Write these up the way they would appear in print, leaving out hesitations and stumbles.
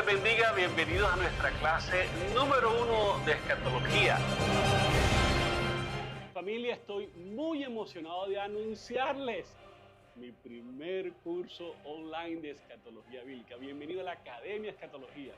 les bendiga, bienvenidos a nuestra clase número 1 de escatología. Familia, estoy muy emocionado de anunciarles mi primer curso online de escatología bíblica. Bienvenido a la Academia Escatología.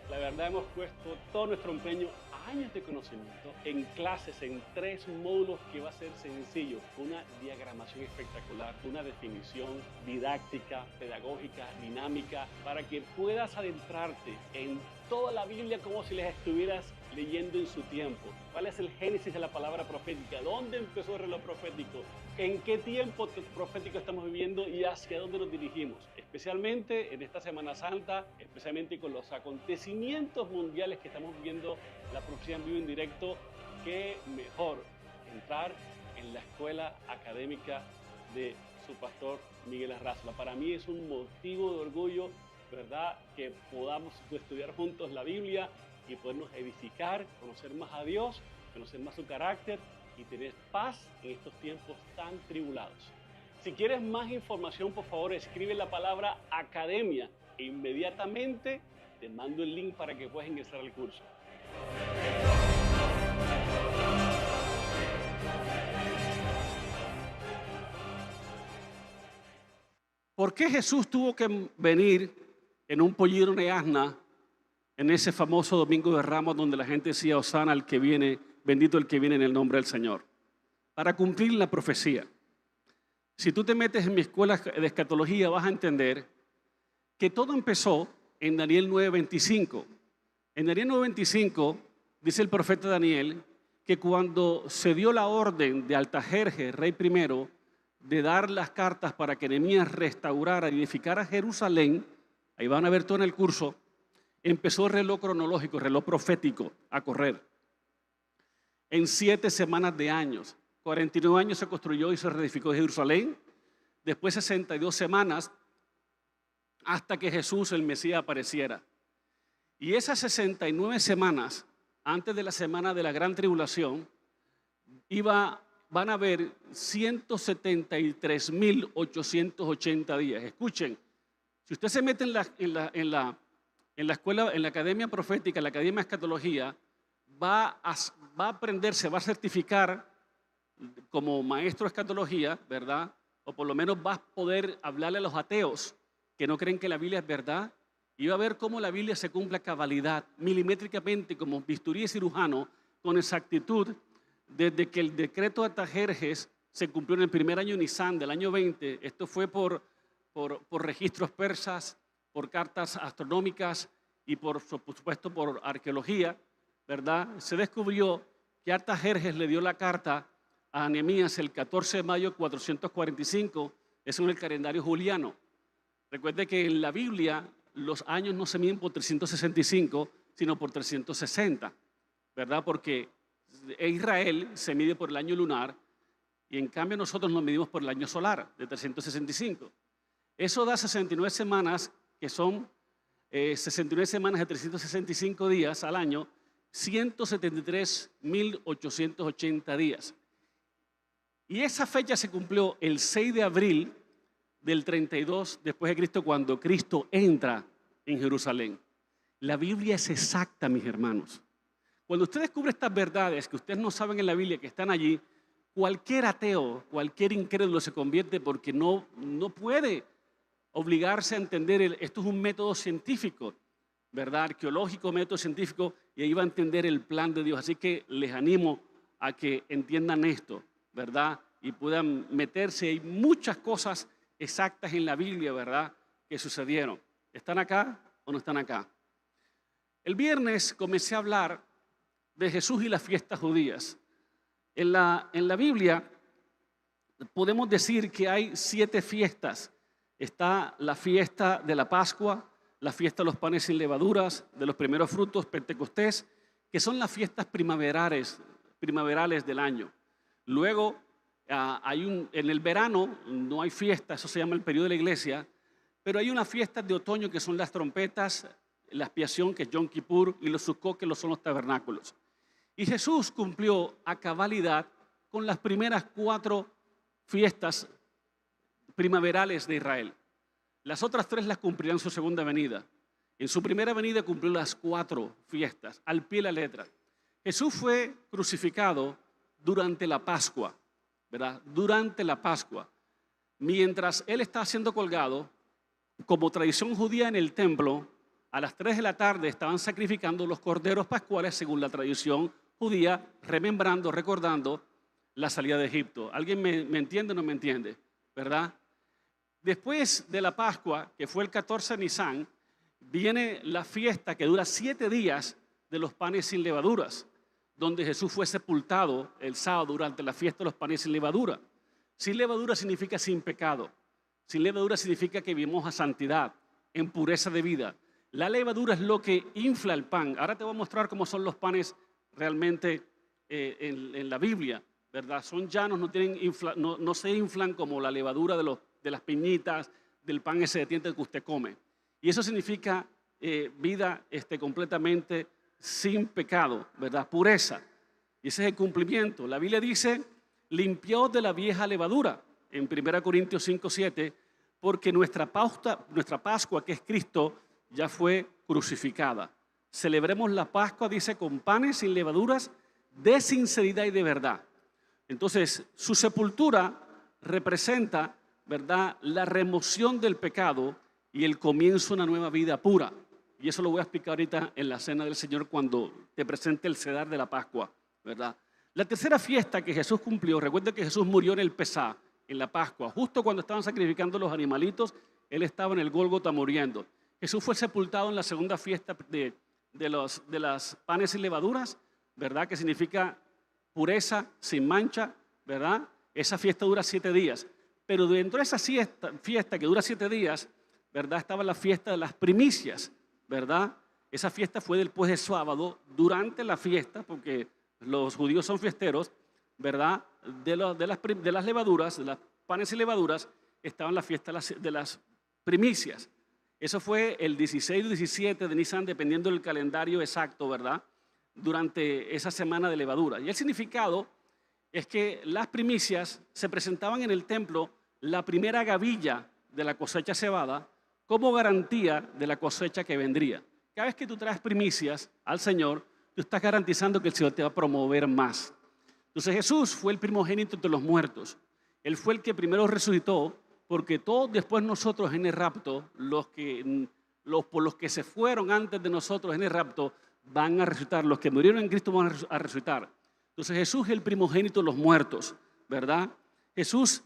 La verdad, hemos puesto todo nuestro empeño, años de conocimiento, en clases, en 3 módulos que va a ser sencillo, una diagramación espectacular, una definición didáctica, pedagógica, dinámica, para que puedas adentrarte en toda la Biblia como si les estuvieras leyendo en su tiempo. ¿Cuál es el génesis de la palabra profética? ¿Dónde empezó el reloj profético? ¿En qué tiempo profético estamos viviendo y hacia dónde nos dirigimos? Especialmente en esta Semana Santa, especialmente con los acontecimientos mundiales que estamos viendo, la profecía en vivo en directo, qué mejor entrar en la escuela académica de su pastor Miguel Arrazola. Para mí es un motivo de orgullo, ¿verdad?, que podamos estudiar juntos la Biblia y podernos edificar, conocer más a Dios, conocer más su carácter y tener paz en estos tiempos tan tribulados. Si quieres más información, por favor, escribe la palabra academia e inmediatamente te mando el link para que puedas ingresar al curso. ¿Por qué Jesús tuvo que venir en un pollino de asna en ese famoso Domingo de Ramos donde la gente decía Hosana al que viene, bendito el que viene en el nombre del Señor? Para cumplir la profecía. Si tú te metes en mi escuela de escatología vas a entender que todo empezó en Daniel 9:25. En Daniel 9:25 dice el profeta Daniel que cuando se dio la orden de Artajerjes, rey primero, de dar las cartas para que Nehemías restaurara y edificara Jerusalén, ahí van a ver todo en el curso, empezó el reloj cronológico, el reloj profético a correr. En 7 semanas de años, 49 años se construyó y se reedificó Jerusalén, después 62 semanas hasta que Jesús, el Mesías, apareciera. Y esas 69 semanas, antes de la semana de la gran tribulación, van a haber 173.880 días. Escuchen, si usted se mete en la escuela, en la academia profética, en la academia de escatología, va a aprender, se va a certificar como maestro de escatología, ¿verdad? O por lo menos va a poder hablarle a los ateos que no creen que la Biblia es verdad, y va a ver cómo la Biblia se cumple a cabalidad, milimétricamente, como bisturí de cirujano, con exactitud, desde que el decreto de Artajerjes se cumplió en el primer año Nisan del año 20. Esto fue por registros persas, por cartas astronómicas y por supuesto por arqueología, ¿verdad? Se descubrió que Artajerjes le dio la carta a Nehemías el 14 de mayo de 445, es en el calendario juliano. Recuerde que en la Biblia los años no se miden por 365, sino por 360, ¿verdad? Porque Israel se mide por el año lunar y en cambio nosotros nos medimos por el año solar de 365. Eso da 69 semanas, que son 69 semanas de 365 días al año, 173.880 días. Y esa fecha se cumplió el 6 de abril del 32 después de Cristo, cuando Cristo entra en Jerusalén. La Biblia es exacta, mis hermanos. Cuando usted descubre estas verdades que ustedes no saben en la Biblia, que están allí, cualquier ateo, cualquier incrédulo se convierte, porque no puede obligarse a entender, esto es un método científico, ¿verdad? Arqueológico, método científico, y ahí va a entender el plan de Dios. Así que les animo a que entiendan esto, ¿verdad? Y puedan meterse. Hay muchas cosas exactas en la Biblia, ¿verdad?, que sucedieron. ¿Están acá o no están acá? El viernes comencé a hablar de Jesús y las fiestas judías. En la Biblia podemos decir que hay 7 fiestas. Está la fiesta de la Pascua, la fiesta de los panes sin levaduras, de los primeros frutos, Pentecostés, que son las fiestas primaverales del año. Luego, en el verano no hay fiesta, eso se llama el periodo de la iglesia, pero hay unas fiestas de otoño que son las trompetas, la expiación, que es Yom Kippur, y los Sukkot, que son los tabernáculos. Y Jesús cumplió a cabalidad con las primeras 4 fiestas primaverales de Israel. Las otras 3 las cumplirán en su segunda venida. En su primera venida cumplió las 4 fiestas, al pie de la letra. Jesús fue crucificado durante la Pascua, ¿verdad? Durante la Pascua. Mientras él estaba siendo colgado, como tradición judía en el templo, a las 3 de la tarde estaban sacrificando los corderos pascuales según la tradición judía, remembrando, recordando la salida de Egipto. ¿Alguien me entiende o no me entiende? ¿Verdad? Después de la Pascua, que fue el 14 de Nisan, viene la fiesta que dura 7 días de los panes sin levaduras, donde Jesús fue sepultado el sábado durante la fiesta de los panes sin levadura. Sin levadura significa sin pecado. Sin levadura significa que vivimos a santidad, en pureza de vida. La levadura es lo que infla el pan. Ahora te voy a mostrar cómo son los panes realmente en la Biblia, ¿verdad? Son llanos, no se inflan como la levadura de las piñitas, del pan ese de dientes que usted come. Y eso significa vida completamente sin pecado, ¿verdad? Pureza. Y ese es el cumplimiento. La Biblia dice, limpiaos de la vieja levadura, en 1 Corintios 5:7, porque nuestra Pascua, que es Cristo, ya fue crucificada. Celebremos la Pascua, dice, con panes sin levaduras, de sinceridad y de verdad. Entonces, su sepultura representa, ¿verdad?, la remoción del pecado y el comienzo de una nueva vida pura. Y eso lo voy a explicar ahorita en la cena del Señor cuando te presente el cedar de la Pascua, ¿verdad? La tercera fiesta que Jesús cumplió, recuerda que Jesús murió en el Pesá, en la Pascua. Justo cuando estaban sacrificando los animalitos, Él estaba en el Gólgota muriendo. Jesús fue sepultado en la segunda fiesta de las panes sin levaduras, ¿verdad? Que significa pureza, sin mancha, ¿verdad? Esa fiesta dura 7 días. Pero dentro de esa fiesta que dura 7 días, ¿verdad?, estaba la fiesta de las primicias, ¿verdad? Esa fiesta fue después de sábado, durante la fiesta, porque los judíos son fiesteros, ¿verdad? De las levaduras, de las panes y levaduras, estaba en la fiesta de las primicias. Eso fue el 16 o 17 de Nisan, dependiendo del calendario exacto, ¿verdad?, durante esa semana de levadura. Y el significado es que las primicias se presentaban en el templo, la primera gavilla de la cosecha cebada, como garantía de la cosecha que vendría. Cada vez que tú traes primicias al Señor, tú estás garantizando que el Señor te va a promover más. Entonces Jesús fue el primogénito de los muertos. Él fue el que primero resucitó, porque todos después nosotros en el rapto, por los que se fueron antes de nosotros en el rapto, van a resucitar. Los que murieron en Cristo van a resucitar. Entonces Jesús es el primogénito de los muertos, ¿verdad? Jesús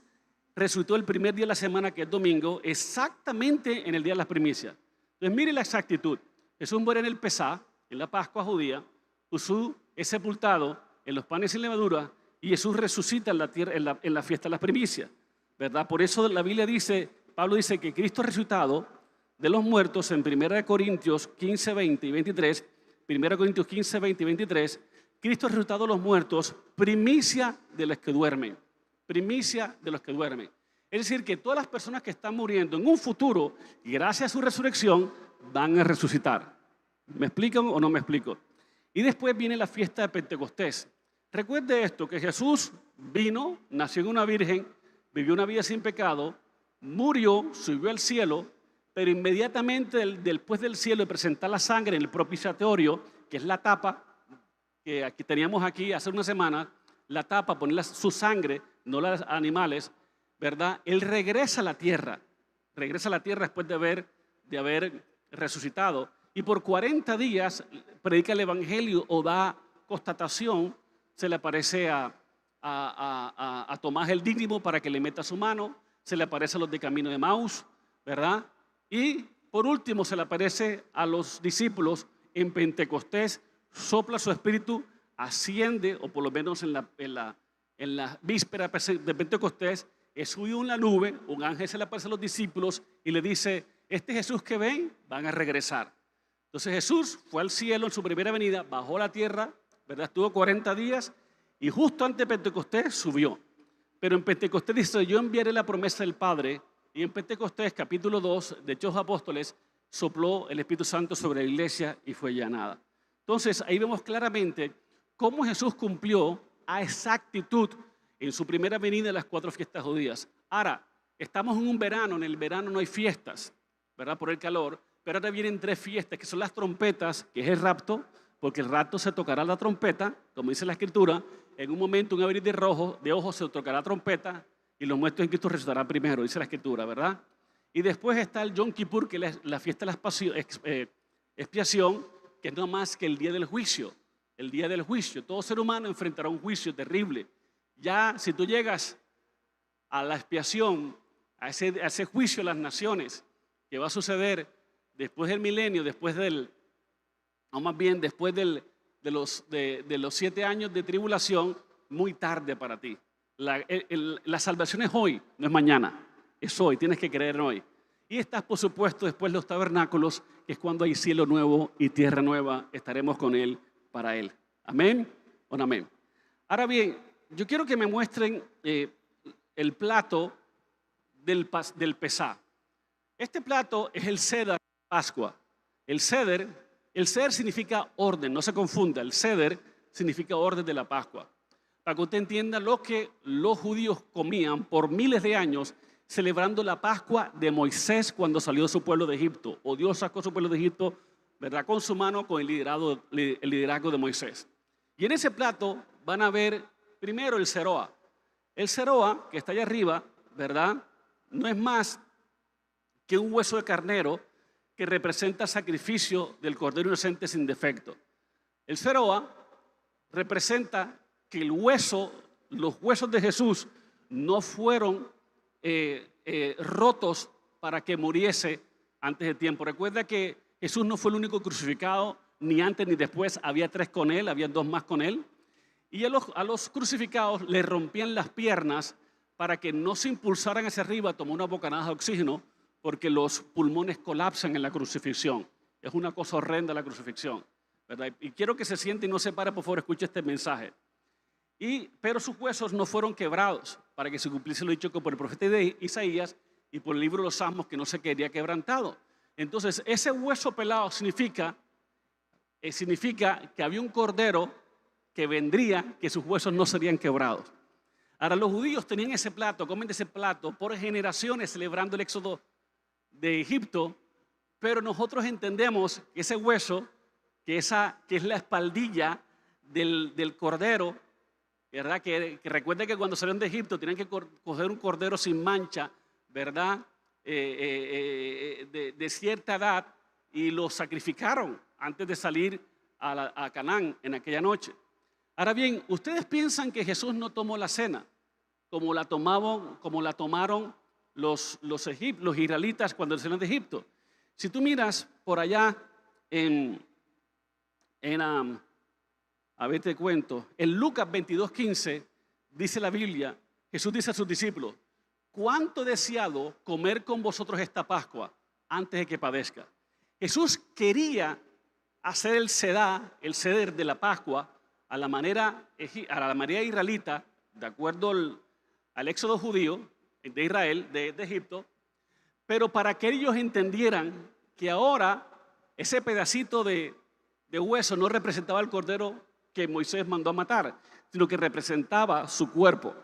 resucitó el primer día de la semana, que es domingo, exactamente en el día de las primicias. Entonces mire la exactitud. Jesús muere en el Pesá, en la Pascua judía. Jesús es sepultado en los panes sin levadura y Jesús resucita en la tierra, en la fiesta de las primicias, ¿verdad? Por eso la Biblia dice, Pablo dice que Cristo resucitado de los muertos en 1 Corintios 15, 20 y 23, 1 Corintios 15, 20 y 23, Cristo resucitado de los muertos, primicia de los que duermen. Primicia de los que duermen. Es decir, que todas las personas que están muriendo en un futuro, gracias a su resurrección, van a resucitar. ¿Me explican o no me explico? Y después viene la fiesta de Pentecostés. Recuerde esto, que Jesús vino, nació en una virgen, vivió una vida sin pecado, murió, subió al cielo, pero inmediatamente después del cielo de presentar la sangre en el propiciatorio, que es la tapa, que aquí teníamos aquí hace una semana, la tapa, poner su sangre, no las animales, ¿verdad? Él regresa a la tierra después de haber resucitado, y por 40 días predica el evangelio o da constatación. Se le aparece a Tomás el Dídimo para que le meta su mano, se le aparece a los de Camino de Emaús, ¿verdad? Y por último se le aparece a los discípulos en Pentecostés, sopla su espíritu, asciende, o por lo menos en la víspera de Pentecostés, subió en la nube, un ángel se le aparece a los discípulos y le dice, este Jesús que ven, van a regresar. Entonces Jesús fue al cielo en su primera venida, bajó a la tierra, ¿verdad? Estuvo 40 días y justo antes de Pentecostés subió. Pero en Pentecostés dice, yo enviaré la promesa del Padre, y en Pentecostés, capítulo 2 de Hechos de los Apóstoles, sopló el Espíritu Santo sobre la iglesia y fue llenada. Entonces ahí vemos claramente cómo Jesús cumplió a exactitud en su primera venida de las 4 fiestas judías. Ahora, estamos en un verano, en el verano no hay fiestas, ¿verdad? Por el calor, pero ahora vienen 3 fiestas, que son las trompetas, que es el rapto, porque el rapto se tocará la trompeta, como dice la Escritura, en un momento, un abrir de ojos se tocará la trompeta y los muertos en Cristo resucitarán primero, dice la Escritura, ¿verdad? Y después está el Yom Kippur, que es la fiesta de la expiación, que no más que el día del juicio. El día del juicio. Todo ser humano enfrentará un juicio terrible. Ya si tú llegas a la expiación, a ese juicio de las naciones, que va a suceder después del milenio, o más bien después de los 7 años de tribulación, muy tarde para ti. La salvación es hoy, no es mañana. Es hoy, tienes que creer en hoy. Y estás, por supuesto, después de los tabernáculos, que es cuando hay cielo nuevo y tierra nueva, estaremos con Él para Él. ¿Amén o no amén? Ahora bien, yo quiero que me muestren el plato del Pesá. Este plato es el Seder de Pascua. El Seder significa orden, no se confunda. El Seder significa orden de la Pascua. Para que usted entienda lo que los judíos comían por miles de años, celebrando la Pascua de Moisés cuando salió de su pueblo de Egipto, o Dios sacó su pueblo de Egipto, ¿verdad?, con su mano, con el liderazgo de Moisés. Y en ese plato van a ver primero el seroa. El seroa, que está allá arriba, ¿verdad?, no es más que un hueso de carnero que representa sacrificio del cordero inocente sin defecto. El seroa representa que los huesos de Jesús no fueron rotos para que muriese antes de tiempo. Recuerda que Jesús no fue el único crucificado, ni antes ni después, había 3 con él, había 2 más con él. Y a los crucificados les rompían las piernas para que no se impulsaran hacia arriba a tomar una bocanada de oxígeno, porque los pulmones colapsan en la crucifixión. Es una cosa horrenda la crucifixión, ¿verdad? Y quiero que se siente y no se pare, por favor, escuche este mensaje. Pero sus huesos no fueron quebrados para que se cumpliese lo dicho por el profeta de Isaías y por el libro de los Salmos, que no se quería quebrantado. Entonces, ese hueso pelado significa que había un cordero que vendría, que sus huesos no serían quebrados. Ahora, los judíos tenían ese plato, comen de ese plato por generaciones celebrando el éxodo de Egipto, pero nosotros entendemos que ese hueso, que es la espaldilla del cordero, ¿verdad? Que recuerde que cuando salieron de Egipto tenían que coger un cordero sin mancha, ¿verdad? De cierta edad, y lo sacrificaron antes de salir a Canaán en aquella noche. Ahora bien, ¿ustedes piensan que Jesús no tomó la cena como la tomaron los israelitas cuando salieron de Egipto? Si tú miras por allá a ver, te cuento. En Lucas 22:15 dice la Biblia, Jesús dice a sus discípulos: ¿cuánto he deseado comer con vosotros esta Pascua antes de que padezca? Jesús quería hacer el ceder de la Pascua a la manera israelita, de acuerdo al éxodo judío de Israel, de Egipto, pero para que ellos entendieran que ahora ese pedacito de hueso no representaba el cordero que Moisés mandó a matar, sino que representaba su cuerpo,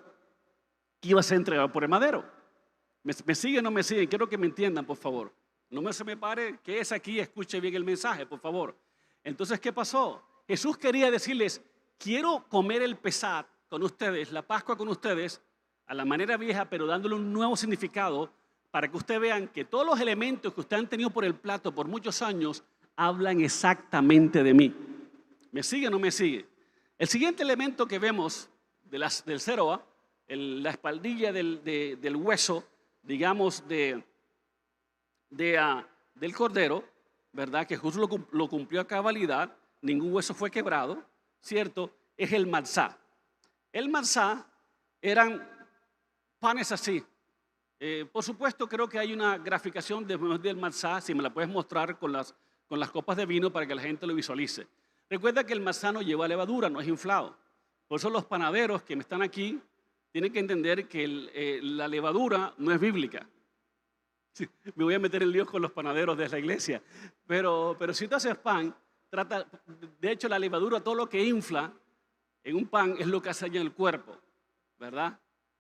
que iba a ser entregado por el madero. ¿Me siguen o no me siguen? Quiero que me entiendan, por favor. No se me pare, que es aquí, escuche bien el mensaje, por favor. Entonces, ¿qué pasó? Jesús quería decirles: quiero comer el Pesat con ustedes, la Pascua con ustedes, a la manera vieja, pero dándole un nuevo significado, para que ustedes vean que todos los elementos que ustedes han tenido por el plato por muchos años hablan exactamente de mí. ¿Me sigue o no me sigue? El siguiente elemento que vemos del seroa, la espaldilla del hueso, digamos, del cordero, ¿verdad? Que Jesús lo cumplió a cabalidad, ningún hueso fue quebrado, ¿cierto? Es el matzá. El matzá eran panes así. Por supuesto, creo que hay una graficación del matzá, si me la puedes mostrar con las copas de vino para que la gente lo visualice. Recuerda que el matzá no lleva levadura, no es inflado. Por eso los panaderos que están aquí tienen que entender que la levadura no es bíblica. Sí, me voy a meter en líos con los panaderos de la iglesia. Pero si tú haces pan, de hecho la levadura, todo lo que infla en un pan es lo que hace en el cuerpo, ¿verdad?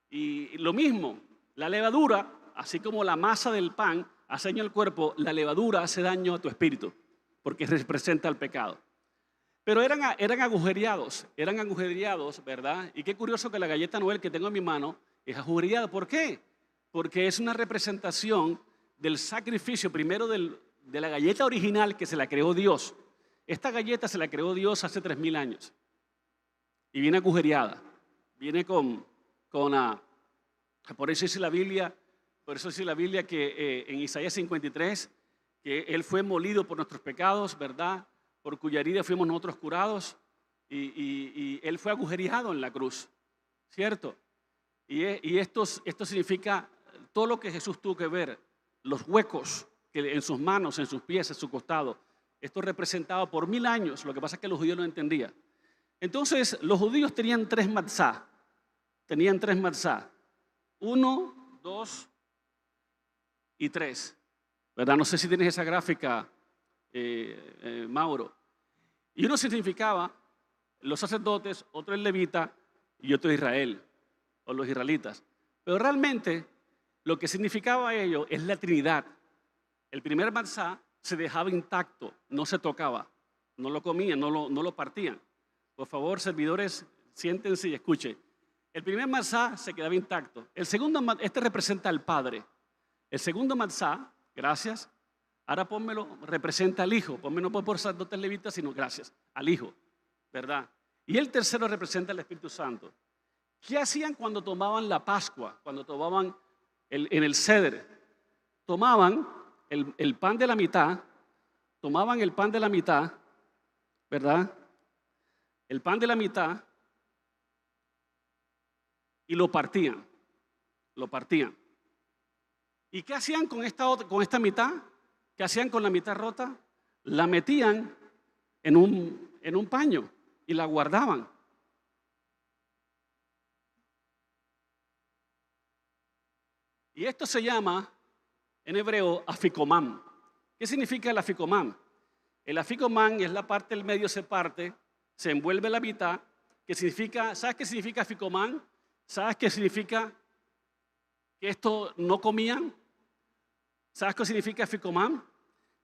Y lo mismo, la levadura, así como la masa del pan, hace daño al cuerpo, la levadura hace daño a tu espíritu, porque representa el pecado. Pero eran agujereados, ¿verdad? Y qué curioso que la galleta Noel que tengo en mi mano es agujereada. ¿Por qué? Porque es una representación del sacrificio, primero de la galleta original que se la creó Dios. Esta galleta se la creó Dios hace 3000 años. Y viene agujereada, viene por eso dice la Biblia que en Isaías 53, que Él fue molido por nuestros pecados, ¿verdad? Por cuya herida fuimos nosotros curados, y Él fue agujereado en la cruz, ¿cierto? Y esto significa todo lo que Jesús tuvo que ver, los huecos que en sus manos, en sus pies, en su costado. Esto representaba por 1000 años, lo que pasa es que los judíos no entendían. Entonces, los judíos tenían 3 matzá, 1, 2 y 3, ¿verdad? No sé si tienes esa gráfica, Mauro. Y uno significaba los sacerdotes, otro el levita y otro Israel, o los israelitas. Pero realmente lo que significaba ello es la Trinidad. El primer matzá se dejaba intacto, no se tocaba, no lo comían, no lo partían. Por favor, servidores, siéntense y escuchen. El primer matzá se quedaba intacto. El segundo, este representa al Padre. El segundo matzá, gracias, ahora pónmelo, representa al Hijo. Pónmelo no por sacerdotes levitas, sino gracias, al Hijo, ¿verdad? Y el tercero representa al Espíritu Santo. ¿Qué hacían cuando tomaban la Pascua? Cuando tomaban en el Ceder. Tomaban el pan de la mitad, ¿verdad? El pan de la mitad, y lo partían. ¿Y qué hacían con esta mitad? ¿Qué hacían con la mitad rota? La metían en un paño y la guardaban. Y esto se llama en hebreo aficomán. ¿Qué significa el aficomán? El aficomán es la parte del medio, se parte, se envuelve la mitad, que significa, ¿sabes qué significa aficomán? ¿Sabes qué significa que esto no comían? ¿Sabes qué significa aficomán?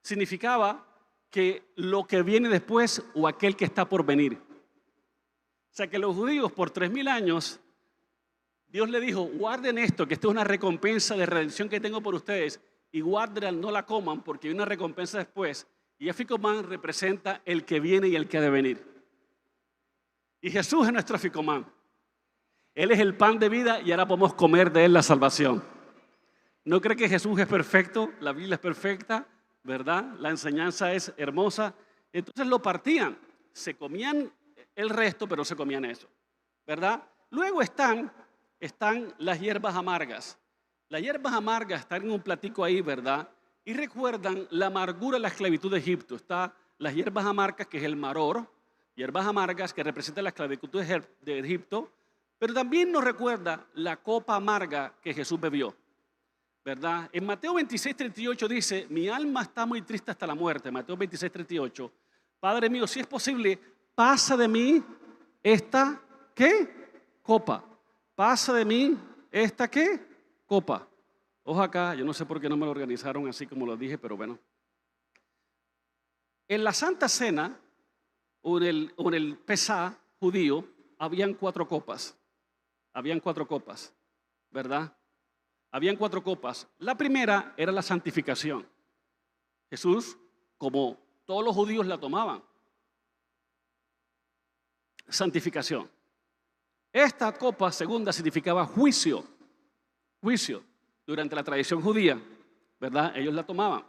Significaba que lo que viene después o aquel que está por venir. O sea que los judíos por 3000 años, Dios le dijo, guarden esto, que esto es una recompensa de redención que tengo por ustedes, y guárdenla, no la coman porque hay una recompensa después. Y aficomán representa el que viene y el que ha de venir. Y Jesús es nuestro aficomán. Él es el pan de vida y ahora podemos comer de él la salvación. ¿No cree que Jesús es perfecto? La Biblia es perfecta, ¿verdad? La enseñanza es hermosa. Entonces lo partían, se comían el resto, pero se comían eso, ¿verdad? Luego están las hierbas amargas. Las hierbas amargas están en un platico ahí, ¿verdad? Y recuerdan la amargura de la esclavitud de Egipto. Está las hierbas amargas, que es el maror, hierbas amargas que representan la esclavitud de Egipto, pero también nos recuerda la copa amarga que Jesús bebió, ¿verdad? En Mateo 26:38 dice, mi alma está muy triste hasta la muerte. Mateo 26:38, Padre mío, si es posible, pasa de mí esta, ¿qué? Copa. Pasa de mí esta, ¿qué? Copa. Ojo acá, yo no sé por qué no me lo organizaron así como lo dije, pero bueno. En la Santa Cena, o en el Pesá judío, habían 4 copas. Habían 4 copas, ¿verdad? Habían 4 copas. La primera era la santificación. Jesús, como todos los judíos la tomaban. Santificación. Esta copa segunda significaba juicio. Juicio. Durante la tradición judía, ¿verdad? Ellos la tomaban.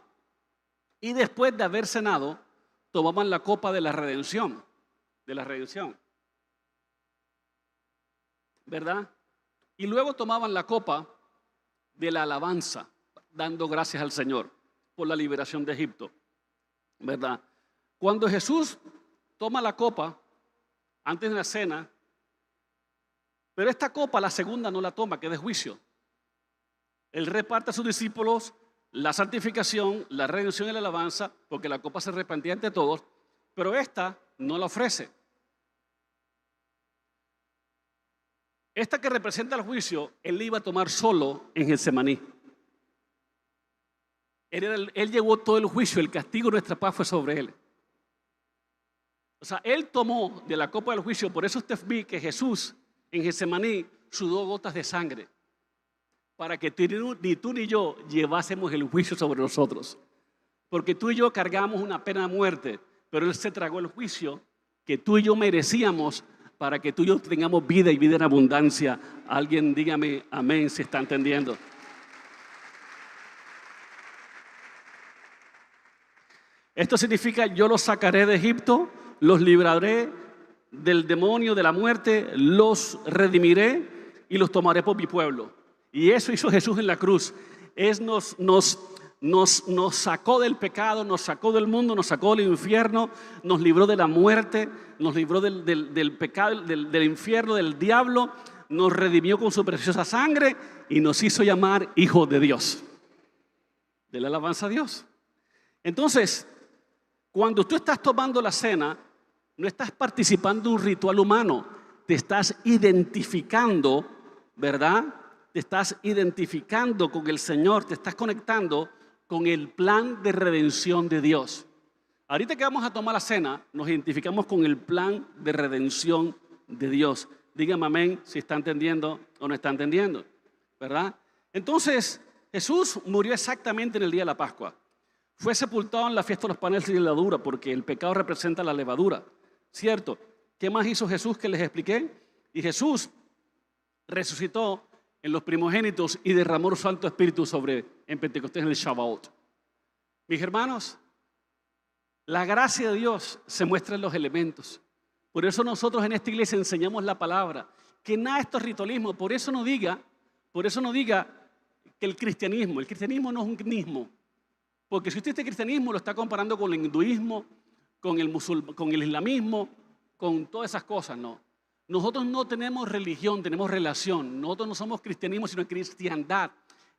Y después de haber cenado, tomaban la copa de la redención. De la redención. ¿Verdad? Y luego tomaban la copa de la alabanza, dando gracias al Señor por la liberación de Egipto, ¿verdad? Cuando Jesús toma la copa antes de la cena, pero esta copa, la segunda, no la toma, que es de juicio. Él reparte a sus discípulos la santificación, la redención y la alabanza, porque la copa se repartía entre todos, pero esta no la ofrece. Esta que representa el juicio, él la iba a tomar solo en Getsemaní. Él llevó todo el juicio, el castigo de nuestra paz fue sobre Él. O sea, Él tomó de la copa del juicio. Por eso usted ve que Jesús en Getsemaní sudó gotas de sangre, para que ni tú ni yo llevásemos el juicio sobre nosotros. Porque tú y yo cargamos una pena de muerte, pero Él se tragó el juicio que tú y yo merecíamos para que tú y yo tengamos vida y vida en abundancia. Alguien dígame amén si está entendiendo. Esto significa: yo los sacaré de Egipto, los libraré del demonio, de la muerte, los redimiré y los tomaré por mi pueblo. Y eso hizo Jesús en la cruz. Nos sacó del pecado, nos sacó del mundo, nos sacó del infierno, nos libró de la muerte, nos libró del pecado, del infierno, del diablo, nos redimió con su preciosa sangre y nos hizo llamar hijos de Dios. De la alabanza a Dios. Entonces, cuando tú estás tomando la cena, no estás participando de un ritual humano, te estás identificando, ¿verdad? Te estás identificando con el Señor, te estás conectando con el plan de redención de Dios. Ahorita que vamos a tomar la cena, nos identificamos con el plan de redención de Dios. Dígame amén si está entendiendo o no está entendiendo, ¿verdad? Entonces, Jesús murió exactamente en el día de la Pascua. Fue sepultado en la fiesta de los panes sin levadura, porque el pecado representa la levadura, ¿cierto? ¿Qué más hizo Jesús que les expliqué? Y Jesús resucitó en los primogénitos y derramó su Santo Espíritu en Pentecostés, en el Shabbat. Mis hermanos, la gracia de Dios se muestra en los elementos. Por eso nosotros en esta iglesia enseñamos la palabra, que nada de esto es ritualismo. Por eso no diga que el cristianismo no es un ismo. Porque si usted este cristianismo lo está comparando con el hinduismo, con el islamismo, con todas esas cosas, no. Nosotros no tenemos religión, tenemos relación. Nosotros no somos cristianismo, sino cristiandad.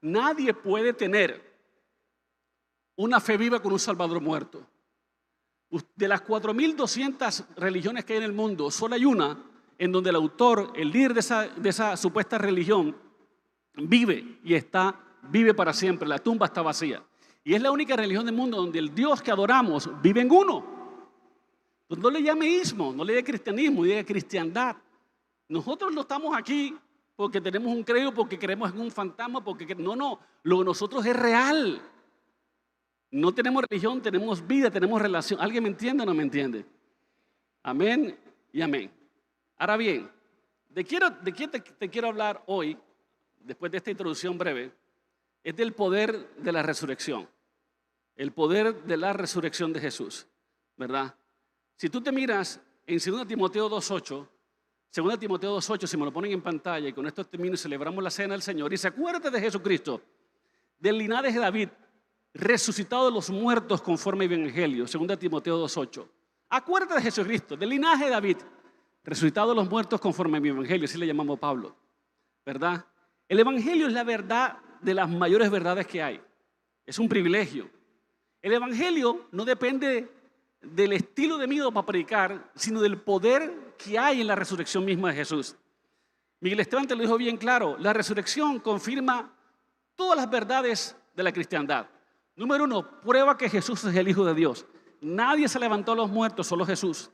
Nadie puede tener una fe viva con un Salvador muerto. De las 4.200 religiones que hay en el mundo, solo hay una en donde el autor, el líder de esa supuesta religión, vive para siempre. La tumba está vacía. Y es la única religión del mundo donde el Dios que adoramos vive en uno. Entonces no le llame ismo, no le llame cristianismo, le llame cristiandad. Nosotros no estamos aquí porque tenemos un credo, porque creemos en un fantasma, no, lo de nosotros es real. No tenemos religión, tenemos vida, tenemos relación. ¿Alguien me entiende o no me entiende? Amén y amén. Ahora bien, ¿de qué te quiero hablar hoy, después de esta introducción breve? Es del poder de la resurrección. El poder de la resurrección de Jesús, ¿verdad? Si tú te miras en 2 Timoteo 2.8, 2 Timoteo 2.8, si me lo ponen en pantalla, y con esto termino y celebramos la cena del Señor, y se acuérdate de Jesucristo, del linaje de David, resucitado de los muertos conforme al Evangelio, 2 Timoteo 2.8. Acuérdate de Jesucristo, del linaje de David, resucitado de los muertos conforme al Evangelio, así le llamamos Pablo, ¿verdad? El Evangelio es la verdad de las mayores verdades que hay. Es un privilegio. El Evangelio no depende del estilo de vida para predicar, sino del poder que hay en la resurrección misma de Jesús. Miguel Esteban te lo dijo bien claro, la resurrección confirma todas las verdades de la cristiandad. Número 1, prueba que Jesús es el Hijo de Dios. Nadie se levantó a los muertos, solo Jesús.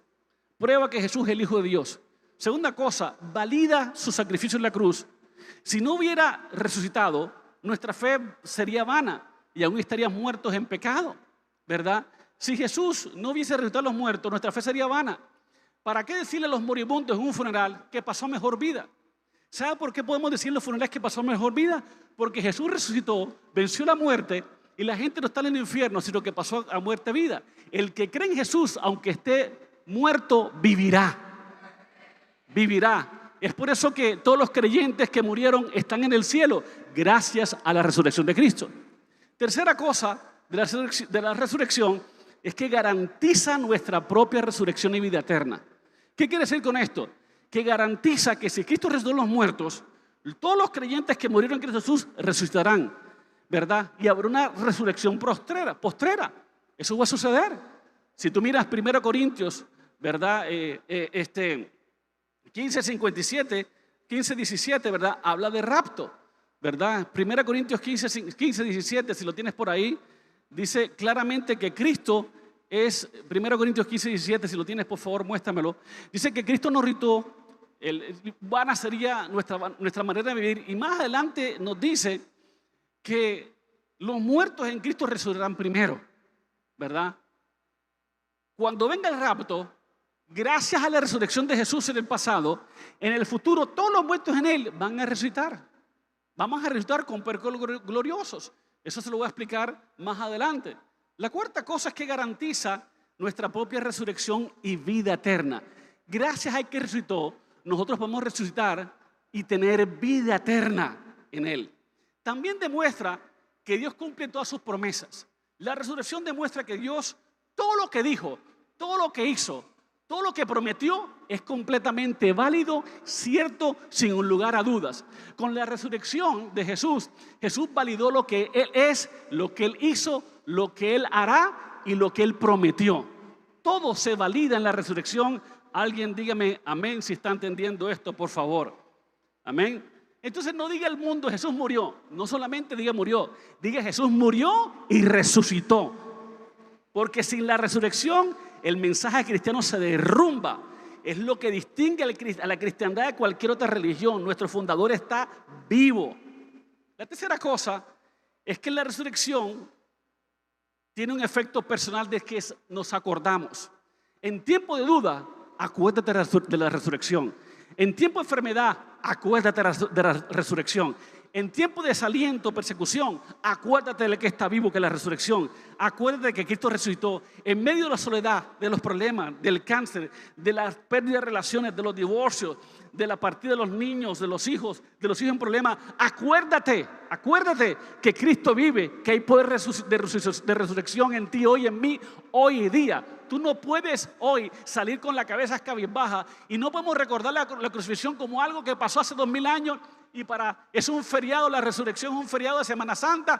Prueba que Jesús es el Hijo de Dios. Segunda cosa, valida su sacrificio en la cruz. Si no hubiera resucitado, nuestra fe sería vana y aún estaríamos muertos en pecado, ¿verdad? Si Jesús no hubiese resucitado a los muertos, nuestra fe sería vana. ¿Para qué decirle a los moribundos en un funeral que pasó mejor vida? ¿Sabe por qué podemos decir en los funerales que pasó mejor vida? Porque Jesús resucitó, venció la muerte y la gente no está en el infierno, sino que pasó a muerte vida. El que cree en Jesús, aunque esté muerto, vivirá. Vivirá. Es por eso que todos los creyentes que murieron están en el cielo, gracias a la resurrección de Cristo. Tercera cosa de la resurrección es que garantiza nuestra propia resurrección y vida eterna. ¿Qué quiere decir con esto? Que garantiza que si Cristo resucitó a los muertos, todos los creyentes que murieron en Cristo Jesús resucitarán, ¿verdad? Y habrá una resurrección postrera. Eso va a suceder. Si tú miras 1 Corintios, ¿verdad? 15:17, ¿verdad? Habla de rapto, ¿verdad? 1 Corintios 15:17, si lo tienes por ahí, dice claramente que Cristo es, 1 Corintios 15, 17, si lo tienes por favor muéstramelo, dice que Cristo nos ritó, vana sería nuestra manera de vivir, y más adelante nos dice que los muertos en Cristo resucitarán primero, ¿verdad? Cuando venga el rapto, gracias a la resurrección de Jesús en el pasado, en el futuro todos los muertos en Él van a resucitar. Vamos a resucitar con cuerpos gloriosos. Eso se lo voy a explicar más adelante. La cuarta cosa es que garantiza nuestra propia resurrección y vida eterna. Gracias a que resucitó, nosotros podemos resucitar y tener vida eterna en Él. También demuestra que Dios cumple todas sus promesas. La resurrección demuestra que Dios, todo lo que dijo, todo lo que hizo, todo lo que prometió es completamente válido, cierto, sin un lugar a dudas. Con la resurrección de Jesús, Jesús validó lo que Él es, lo que Él hizo, lo que Él hará y lo que Él prometió. Todo se valida en la resurrección. Alguien dígame amén si está entendiendo esto, por favor. Amén. Entonces no diga el mundo Jesús murió. No solamente diga murió, diga Jesús murió y resucitó. Porque sin la resurrección el mensaje cristiano se derrumba. Es lo que distingue a la cristiandad de cualquier otra religión. Nuestro fundador está vivo. La tercera cosa es que la resurrección tiene un efecto personal de que nos acordamos. En tiempo de duda, acuérdate de la resurrección. En tiempo de enfermedad, acuérdate de la resurrección. En tiempo de desaliento, persecución, acuérdate de que está vivo, que es la resurrección. Acuérdate de que Cristo resucitó. En medio de la soledad, de los problemas, del cáncer, de las pérdidas de relaciones, de los divorcios, de la partida de los niños, de los hijos en problemas, acuérdate que Cristo vive, que hay poder de resurrección en ti hoy, en mí, hoy día. Tú no puedes hoy salir con la cabeza cabizbaja y no podemos recordar la crucifixión como algo que pasó hace 2000 años y es un feriado, la resurrección es un feriado de Semana Santa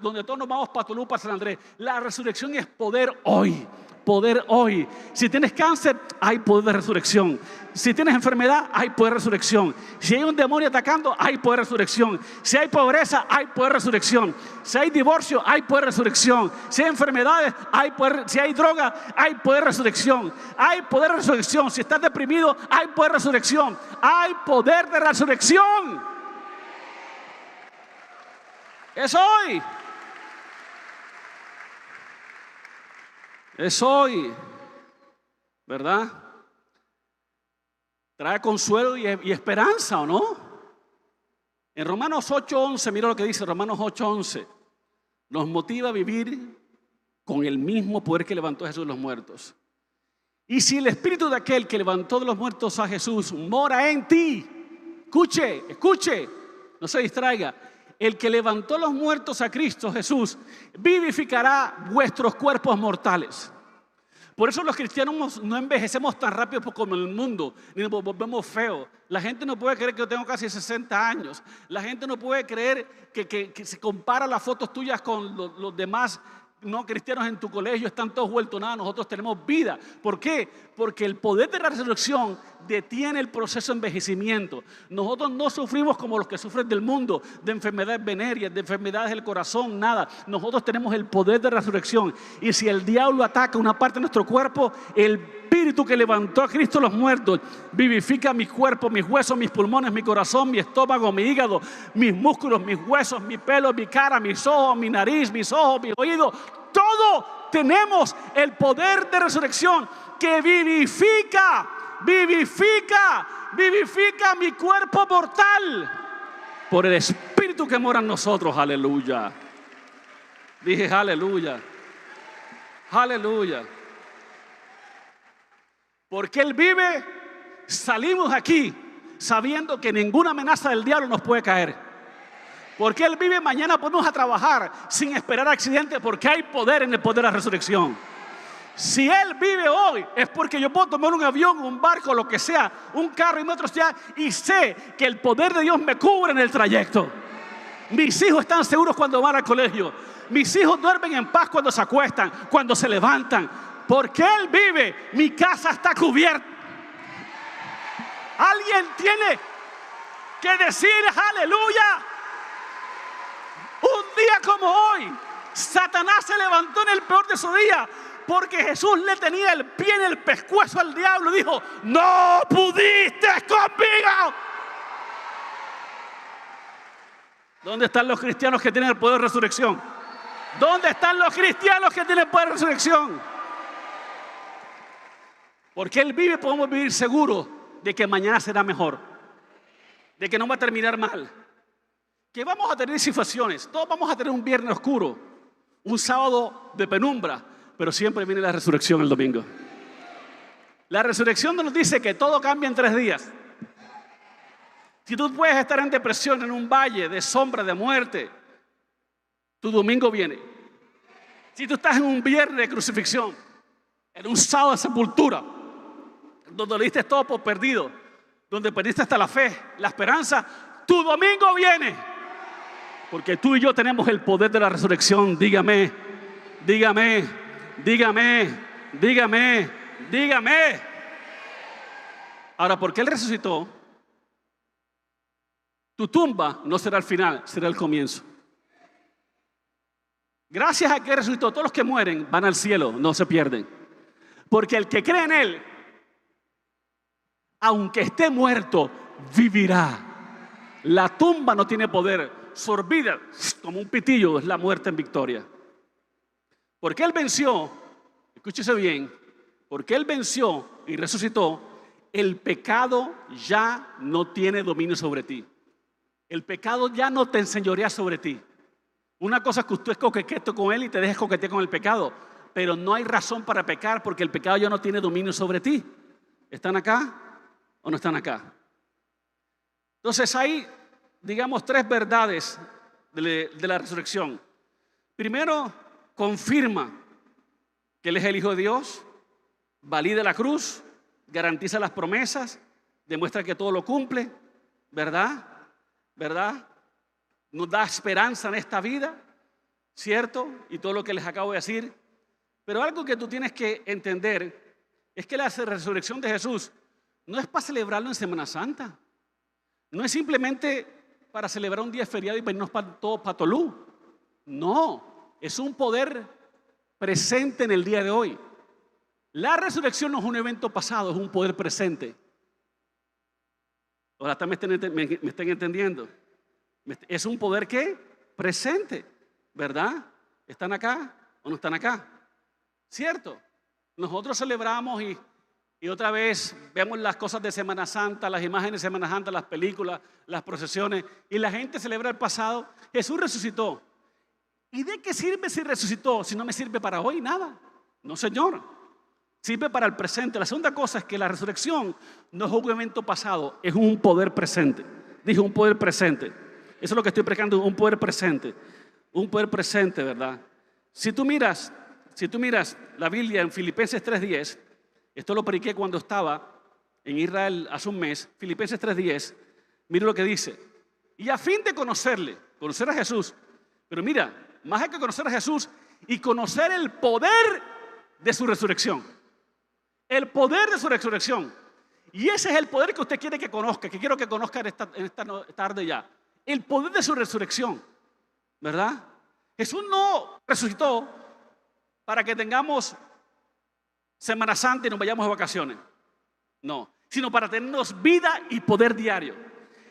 donde todos nos vamos para Tolú, para San Andrés. La resurrección es poder hoy. Poder hoy. Si tienes cáncer, hay poder de resurrección. Si tienes enfermedad, hay poder de resurrección. Si hay un demonio atacando, hay poder de resurrección. Si hay pobreza, hay poder de resurrección. Si hay divorcio, hay poder de resurrección. Si hay enfermedades, hay poder. Si hay droga, hay poder de resurrección. Hay poder de resurrección. Si estás deprimido, hay poder de resurrección. Hay poder de resurrección. Es hoy. Es hoy, ¿verdad? Trae consuelo y esperanza, ¿o no? En Romanos 8:11, mira lo que dice Romanos 8:11. Nos motiva a vivir con el mismo poder que levantó a Jesús de los muertos. Y si el espíritu de aquel que levantó de los muertos a Jesús mora en ti, escuche, no se distraiga. El que levantó los muertos a Cristo Jesús vivificará vuestros cuerpos mortales. Por eso los cristianos no envejecemos tan rápido como el mundo, ni nos volvemos feos. La gente no puede creer que yo tengo casi 60 años. La gente no puede creer que se compara las fotos tuyas con los demás no cristianos en tu colegio, están todos vueltos nada. Nosotros tenemos vida. ¿Por qué? Porque el poder de la resurrección detiene el proceso de envejecimiento. Nosotros no sufrimos como los que sufren del mundo, de enfermedades venéreas, de enfermedades del corazón, nada. Nosotros tenemos el poder de la resurrección. Y si el diablo ataca una parte de nuestro cuerpo, el espíritu que levantó a Cristo de los muertos vivifica mi cuerpo, mis huesos, mis pulmones, mi corazón, mi estómago, mi hígado, mis músculos, mis huesos, mi pelo, mi cara, mis ojos, mi nariz, mis ojos, mis oídos. Todo tenemos el poder de resurrección que vivifica mi cuerpo mortal por el espíritu que mora en nosotros. Aleluya. Dije aleluya. Aleluya. Porque Él vive, salimos aquí sabiendo que ninguna amenaza del diablo nos puede caer. Porque Él vive, mañana podemos a trabajar sin esperar accidentes, porque hay poder en el poder de la resurrección. Si Él vive hoy, es porque yo puedo tomar un avión, un barco, lo que sea, un carro y otro sea, y sé que el poder de Dios me cubre en el trayecto. Mis hijos están seguros cuando van al colegio. Mis hijos duermen en paz cuando se acuestan, cuando se levantan. Porque Él vive, mi casa está cubierta. Alguien tiene que decir aleluya. Un día como hoy, Satanás se levantó en el peor de su día porque Jesús le tenía el pie en el pescuezo al diablo y dijo: no pudiste conmigo. ¿Dónde están los cristianos que tienen el poder de resurrección? ¿Dónde están los cristianos que tienen el poder de resurrección? Porque Él vive, podemos vivir seguros de que mañana será mejor, de que no va a terminar mal, que vamos a tener situaciones, todos vamos a tener un viernes oscuro, un sábado de penumbra, pero siempre viene la resurrección el domingo. La resurrección nos dice que todo cambia en 3 días. Si tú puedes estar en depresión, en un valle de sombra, de muerte, tu domingo viene. Si tú estás en un viernes de crucifixión, en un sábado de sepultura, donde lo diste todo por perdido, donde perdiste hasta la fe, la esperanza, tu domingo viene. Porque tú y yo tenemos el poder de la resurrección. Dígame, dígame, dígame, dígame, dígame. Ahora, porque Él resucitó, tu tumba no será el final, será el comienzo. Gracias a que resucitó, todos los que mueren van al cielo, no se pierden. Porque el que cree en Él, aunque esté muerto, vivirá. La tumba no tiene poder. Sorbida como un pitillo es la muerte en victoria. Porque Él venció, escúchese bien, porque Él venció y resucitó, el pecado ya no tiene dominio sobre ti. El pecado ya no te enseñorea sobre ti. Una cosa es que usted es coqueto con Él y te dejes coquetear con el pecado, pero no hay razón para pecar porque el pecado ya no tiene dominio sobre ti. ¿Están acá o no están acá? Entonces hay, digamos, 3 verdades de la resurrección. Primero, confirma que Él es el Hijo de Dios, valida la cruz, garantiza las promesas, demuestra que todo lo cumple, ¿verdad? ¿Verdad? Nos da esperanza en esta vida, ¿cierto? Y todo lo que les acabo de decir. Pero algo que tú tienes que entender es que la resurrección de Jesús no es para celebrarlo en Semana Santa. No es simplemente para celebrar un día feriado y venirnos todos para Tolú. No, es un poder presente en el día de hoy. La resurrección no es un evento pasado, es un poder presente. Ahora también me están entendiendo. Es un poder ¿qué? Presente, ¿verdad? ¿Están acá o no están acá? ¿Cierto? Nosotros celebramos y otra vez vemos las cosas de Semana Santa, las imágenes de Semana Santa, las películas, las procesiones, y la gente celebra el pasado. Jesús resucitó. ¿Y de qué sirve si resucitó? Si no me sirve para hoy, nada. No, señor. Sirve para el presente. La segunda cosa es que la resurrección no es un evento pasado, es un poder presente. Dije un poder presente. Eso es lo que estoy predicando, un poder presente. Un poder presente, ¿verdad? Si tú miras la Biblia en Filipenses 3:10, esto lo prediqué cuando estaba en Israel hace un mes, Filipenses 3:10, mira lo que dice. Y a fin de conocer a Jesús, pero mira, más hay que conocer a Jesús y conocer el poder de su resurrección. El poder de su resurrección. Y ese es el poder que usted quiere que conozca, que quiero que conozca en esta tarde ya. El poder de su resurrección, ¿verdad? Jesús no resucitó para que tengamos Semana Santa y nos vayamos de vacaciones. No, sino para tenernos vida y poder diario.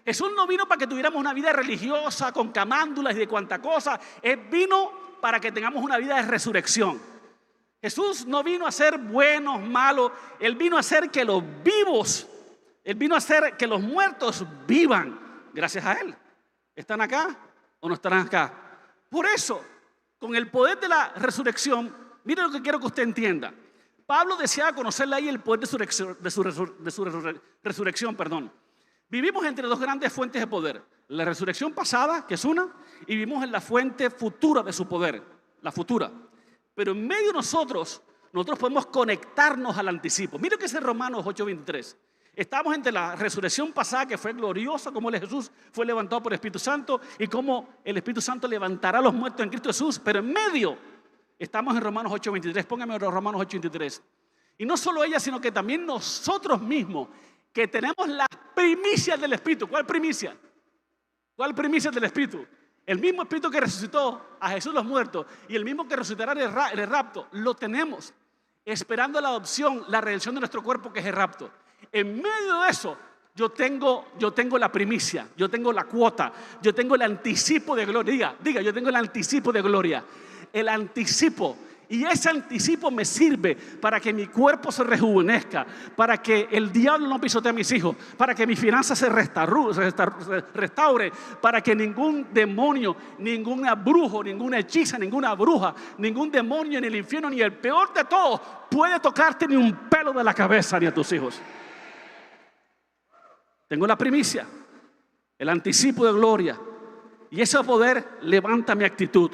Jesús no vino para que tuviéramos una vida religiosa con camándulas y de cuanta cosa. Él vino para que tengamos una vida de resurrección. Jesús no vino a ser buenos, malos. Él vino a hacer que los vivos, Él vino a hacer que los muertos vivan gracias a Él. ¿Están acá o no están acá? Por eso, con el poder de la resurrección, mire lo que quiero que usted entienda. Pablo deseaba conocerle ahí el poder de su resurrección. Vivimos entre 2 grandes fuentes de poder. La resurrección pasada, que es una, y vivimos en la fuente futura de su poder, la futura. Pero en medio de nosotros podemos conectarnos al anticipo. Mira que es en Romanos 8:23. Estamos entre la resurrección pasada, que fue gloriosa, como Jesús fue levantado por el Espíritu Santo y cómo el Espíritu Santo levantará a los muertos en Cristo Jesús. Pero en medio estamos en Romanos 8:23. Póngame Romanos 8:23. Y no solo ella, sino que también nosotros mismos, que tenemos las primicias del Espíritu. ¿Cuál primicia? ¿Cuál primicia del Espíritu? El mismo Espíritu que resucitó a Jesús los muertos y el mismo que resucitará en el rapto, lo tenemos, esperando la adopción, la redención de nuestro cuerpo, que es el rapto. En medio de eso, yo tengo la primicia, yo tengo la cuota, yo tengo el anticipo de gloria. Diga, yo tengo el anticipo de gloria. El anticipo. Y ese anticipo me sirve para que mi cuerpo se rejuvenezca, para que el diablo no pisotee a mis hijos, para que mi finanza se restaure, para que ningún demonio, ninguna brujo, ninguna hechiza, ninguna bruja, ningún demonio en el infierno, ni el peor de todos, puede tocarte ni un pelo de la cabeza ni a tus hijos. Tengo la primicia, el anticipo de gloria, y ese poder levanta mi actitud,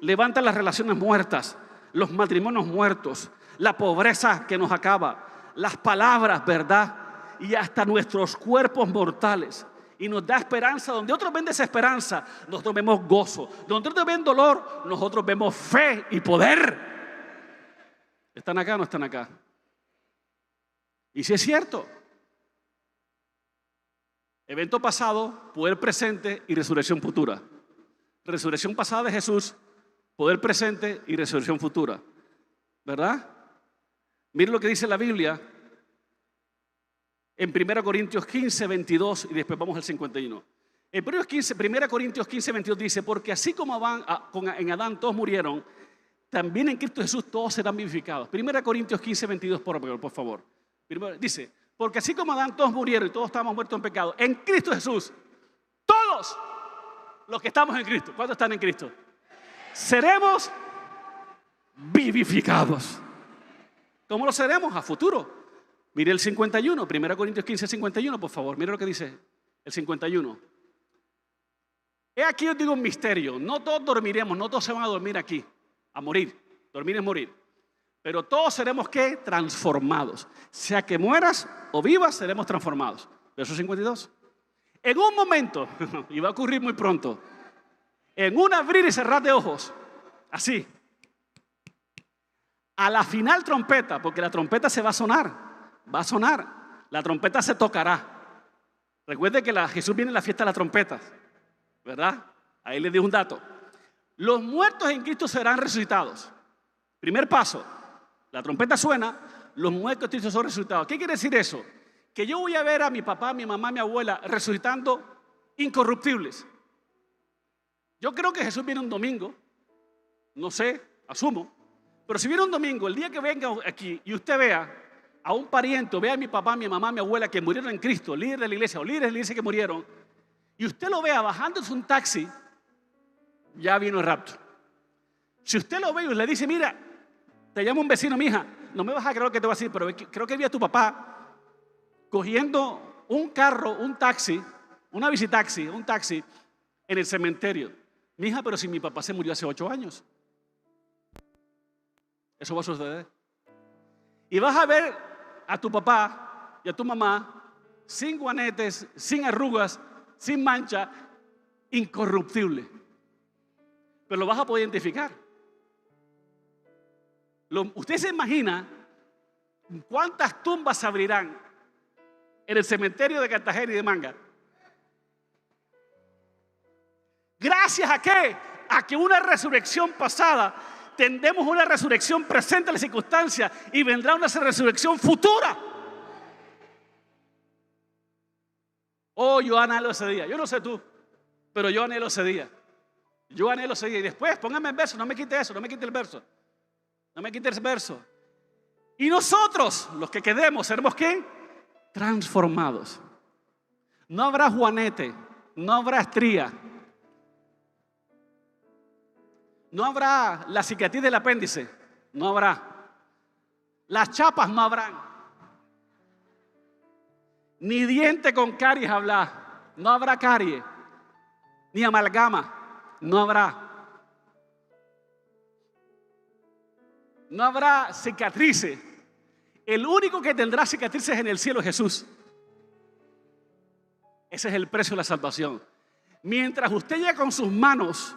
levanta las relaciones muertas, los matrimonios muertos, la pobreza que nos acaba, las palabras, ¿verdad? Y hasta nuestros cuerpos mortales. Y nos da esperanza. Donde otros ven desesperanza, nosotros vemos gozo. Donde otros ven dolor, nosotros vemos fe y poder. ¿Están acá o no están acá? Y si es cierto. Evento pasado, poder presente y resurrección futura. Resurrección pasada de Jesús, poder presente y resurrección futura, ¿verdad? Miren lo que dice la Biblia en 1 Corintios 15, 22 y después vamos al 51. En 1 Corintios 15, 22 dice: porque así como en Adán todos murieron, también en Cristo Jesús todos serán vivificados. 1 Corintios 15, 22, por favor. Dice: porque así como Adán todos murieron y todos estábamos muertos en pecado, en Cristo Jesús, todos los que estamos en Cristo, ¿cuántos están en Cristo? Seremos vivificados. ¿Cómo lo seremos? A futuro. Mire el 51, 1 Corintios 15, 51, por favor. Mire lo que dice el 51. He aquí os digo un misterio. No todos dormiremos, no todos se van a dormir aquí, a morir. Dormir es morir. Pero todos seremos, ¿qué? Transformados. Sea que mueras o vivas, seremos transformados. Verso 52. En un momento, y va a ocurrir muy pronto, en un abrir y cerrar de ojos, así, a la final trompeta, porque la trompeta se va a sonar, la trompeta se tocará. Recuerde que Jesús viene en la fiesta de las trompetas, ¿verdad? Ahí les di un dato. Los muertos en Cristo serán resucitados. Primer paso, la trompeta suena, los muertos en Cristo son resucitados. ¿Qué quiere decir eso? Que yo voy a ver a mi papá, mi mamá, mi abuela resucitando incorruptibles. Yo creo que Jesús viene un domingo, no sé, asumo, pero si viene un domingo, el día que venga aquí y usted vea a un pariente, o vea a mi papá, mi mamá, mi abuela que murieron en Cristo, líderes de la iglesia o líderes de la iglesia que murieron, y usted lo vea bajándose un taxi, ya vino el rapto. Si usted lo ve y le dice: mira, te llama un vecino, mija, no me vas a creer lo que te voy a decir, pero creo que vi a tu papá cogiendo un carro, un taxi, una bicitaxi, un taxi en el cementerio. Mija, pero si mi papá se murió hace 8 años. Eso va a suceder. Y vas a ver a tu papá y a tu mamá sin guanetes, sin arrugas, sin mancha, incorruptible. Pero lo vas a poder identificar. Usted se imagina cuántas tumbas se abrirán en el cementerio de Cartagena y de Manga. ¿Gracias a qué? A que una resurrección pasada tendremos una resurrección presente en las circunstancias y vendrá una resurrección futura. Oh, yo anhelo ese día. Yo no sé tú, pero yo anhelo ese día. Yo anhelo ese día. Y después, póngame el verso, no me quite eso, no me quite el verso. No me quite el verso. Y nosotros, los que quedemos, seremos ¿qué? Transformados. No habrá juanete, no habrá estría. No habrá la cicatriz del apéndice, no habrá. Las chapas no habrán. Ni diente con caries habrá, no habrá caries. Ni amalgama, no habrá. No habrá cicatrices. El único que tendrá cicatrices en el cielo es Jesús. Ese es el precio de la salvación. Mientras usted llega con sus manos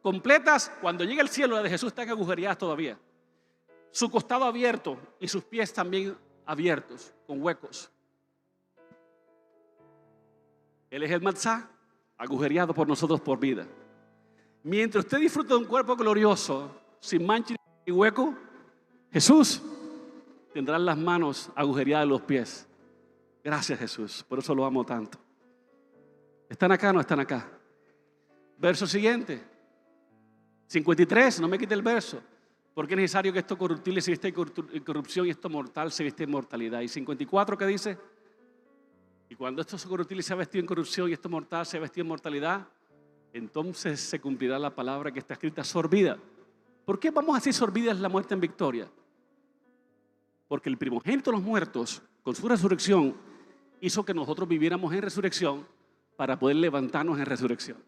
completas, cuando llegue al cielo, la de Jesús están agujereadas todavía. Su costado abierto y sus pies también abiertos, con huecos. Él es el Matzá, agujereado por nosotros por vida. Mientras usted disfruta de un cuerpo glorioso, sin mancha ni hueco, Jesús tendrá las manos agujereadas en los pies. Gracias, Jesús, por eso lo amo tanto. ¿Están acá o no están acá? Verso siguiente, 53, no me quite el verso. Porque es necesario que esto corruptible se viste en corrupción y esto mortal se viste en mortalidad. Y 54, ¿qué dice? Y cuando esto corruptible se ha vestido en corrupción y esto mortal se ha vestido en mortalidad, entonces se cumplirá la palabra que está escrita, sorbida. ¿Por qué vamos a decir sorbida es la muerte en victoria? Porque el primogénito de los muertos, con su resurrección, hizo que nosotros viviéramos en resurrección para poder levantarnos en resurrección.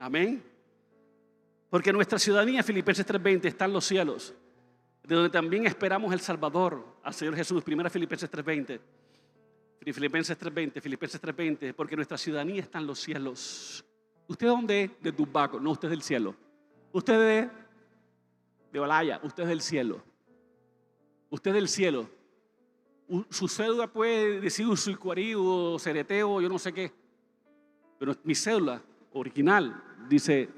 Amén. Porque nuestra ciudadanía, Filipenses 3:20, está en los cielos, de donde también esperamos el Salvador, al Señor Jesús. Primera Filipenses 3:20. Filipenses 3:20, porque nuestra ciudadanía está en los cielos. ¿Usted dónde es? De Tubaco, no, usted es del cielo. Usted es de Olaya, usted es del cielo. Usted es del cielo. Su cédula puede decir Usuicuarí o Cereteo, yo no sé qué. Pero mi cédula original dice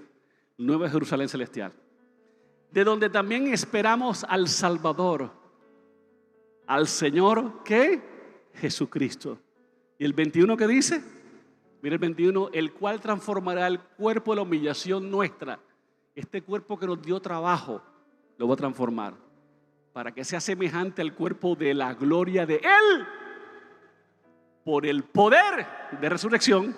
Nueva Jerusalén Celestial. De donde también esperamos al Salvador, al Señor, ¿qué? Jesucristo. Y el 21 que dice, mira el 21, el cual transformará el cuerpo de la humillación nuestra. Este cuerpo que nos dio trabajo, lo va a transformar para que sea semejante al cuerpo de la gloria de Él, por el poder de resurrección,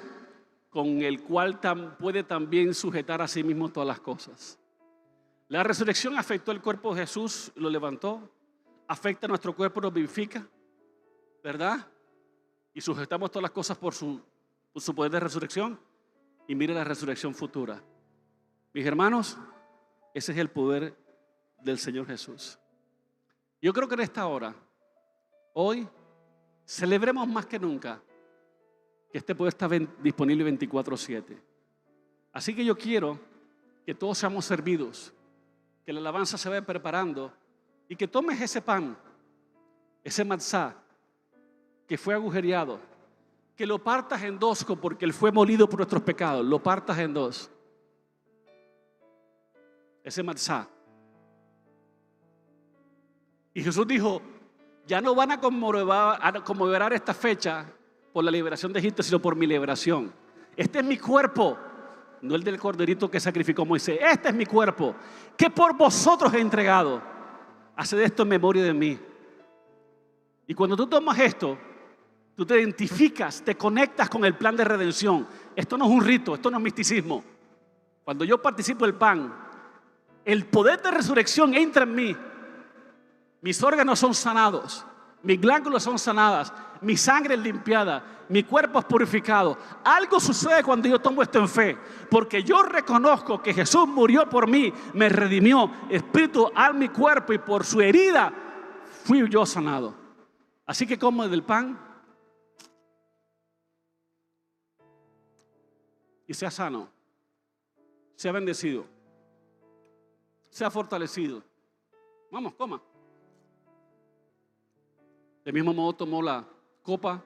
con el cual puede también sujetar a sí mismo todas las cosas. La resurrección afectó el cuerpo de Jesús, lo levantó, afecta a nuestro cuerpo, nos vivifica, ¿verdad? Y sujetamos todas las cosas por su poder de resurrección. Y mire la resurrección futura. Mis hermanos, ese es el poder del Señor Jesús. Yo creo que en esta hora, hoy, celebremos más que nunca que este poder está disponible 24/7. Así que yo quiero que todos seamos servidos, que la alabanza se vaya preparando y que tomes ese pan, ese matzá que fue agujereado, que lo partas en dos, porque Él fue molido por nuestros pecados, lo partas en dos. Ese matzá. Y Jesús dijo, ya no van a conmemorar esta fecha por la liberación de Egipto, sino por mi liberación. Este es mi cuerpo, no el del corderito que sacrificó Moisés. Este es mi cuerpo, que por vosotros he entregado. Haced esto en memoria de mí. Y cuando tú tomas esto, tú te identificas, te conectas con el plan de redención. Esto no es un rito, esto no es misticismo. Cuando yo participo del pan, el poder de resurrección entra en mí. Mis órganos son sanados, mis glándulas son sanadas, mi sangre es limpiada, mi cuerpo es purificado. Algo sucede cuando yo tomo esto en fe, porque yo reconozco que Jesús murió por mí, me redimió, espíritu, alma y cuerpo, y por su herida fui yo sanado. Así que como del pan y sea sano, sea bendecido, sea fortalecido. Vamos, coma. Del mismo modo tomó la copa,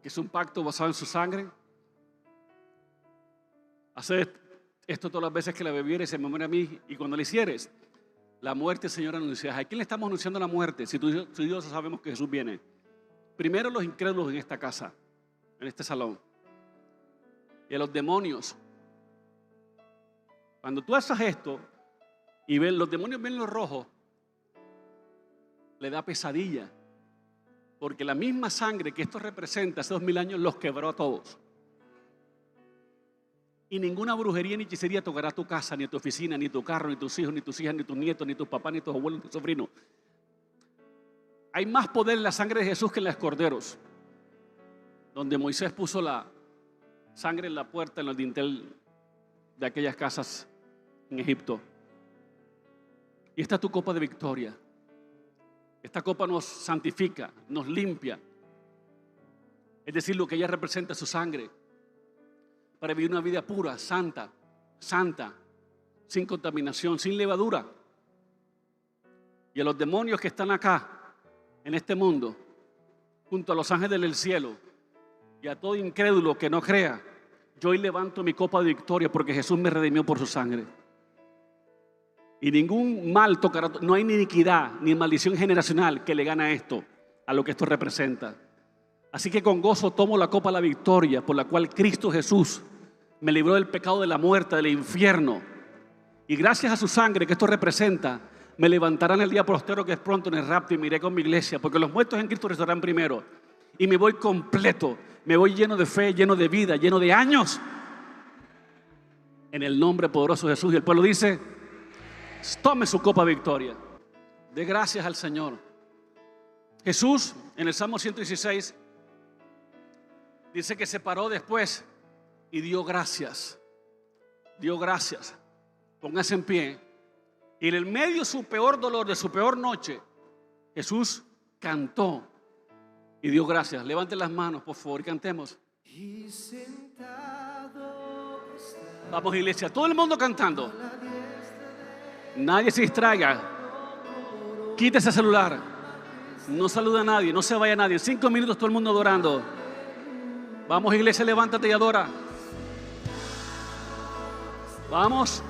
que es un pacto basado en su sangre. Haced esto todas las veces que la bebieres en memoria a mí, y cuando le hicieres, la muerte, Señor, anuncias. ¿A quién le estamos anunciando la muerte? Si tú y yo sabemos que Jesús viene. Primero los incrédulos en esta casa, en este salón, y a los demonios. Cuando tú haces esto y los demonios ven lo rojo, le da pesadilla, porque la misma sangre que esto representa hace 2000 años los quebró a todos. Y ninguna brujería ni hechicería tocará tu casa, ni tu oficina, ni tu carro, ni tus hijos, ni tus hijas, ni tus nietos, ni tus papás, ni tus abuelos, ni tus sobrinos. Hay más poder en la sangre de Jesús que en los corderos, donde Moisés puso la sangre en la puerta, en el dintel de aquellas casas en Egipto. Y esta es tu copa de victoria. Esta copa nos santifica, nos limpia. Es decir, lo que ella representa es su sangre, para vivir una vida pura, santa, sin contaminación, sin levadura. Y a los demonios que están acá, en este mundo, junto a los ángeles del cielo y a todo incrédulo que no crea, yo hoy levanto mi copa de victoria porque Jesús me redimió por su sangre. Y ningún mal tocará, no hay ni iniquidad ni maldición generacional que le gane a esto, a lo que esto representa. Así que con gozo tomo la copa de la victoria por la cual Cristo Jesús me libró del pecado, de la muerte, del infierno. Y gracias a su sangre que esto representa, me levantarán el día postero que es pronto en el rapto y me iré con mi iglesia, porque los muertos en Cristo resucitarán primero. Y me voy completo, me voy lleno de fe, lleno de vida, lleno de años. En el nombre poderoso de Jesús. Y el pueblo dice: tome su copa de victoria. Dé gracias al Señor. Jesús, en el Salmo 116, dice que se paró después y dio gracias. Dio gracias. Póngase en pie. Y en el medio de su peor dolor, de su peor noche, Jesús cantó y dio gracias. Levanten las manos, por favor, y cantemos. Vamos, iglesia, todo el mundo cantando. Nadie se distraiga. Quítese el celular. No saluda a nadie, no se vaya nadie. En 5 minutos todo el mundo adorando. Vamos, iglesia, levántate y adora. Vamos,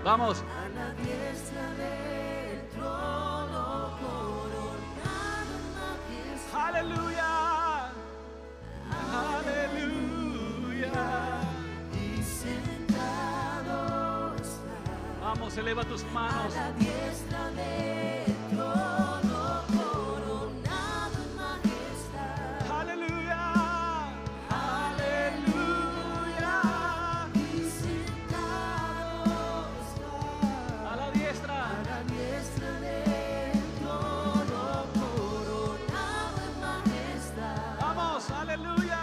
vamos. Aleluya, aleluya. Vamos, eleva tus manos. A la diestra del trono, coronado en majestad. Aleluya, aleluya. Y sentado está. A la diestra del trono, coronado en majestad. Vamos, aleluya.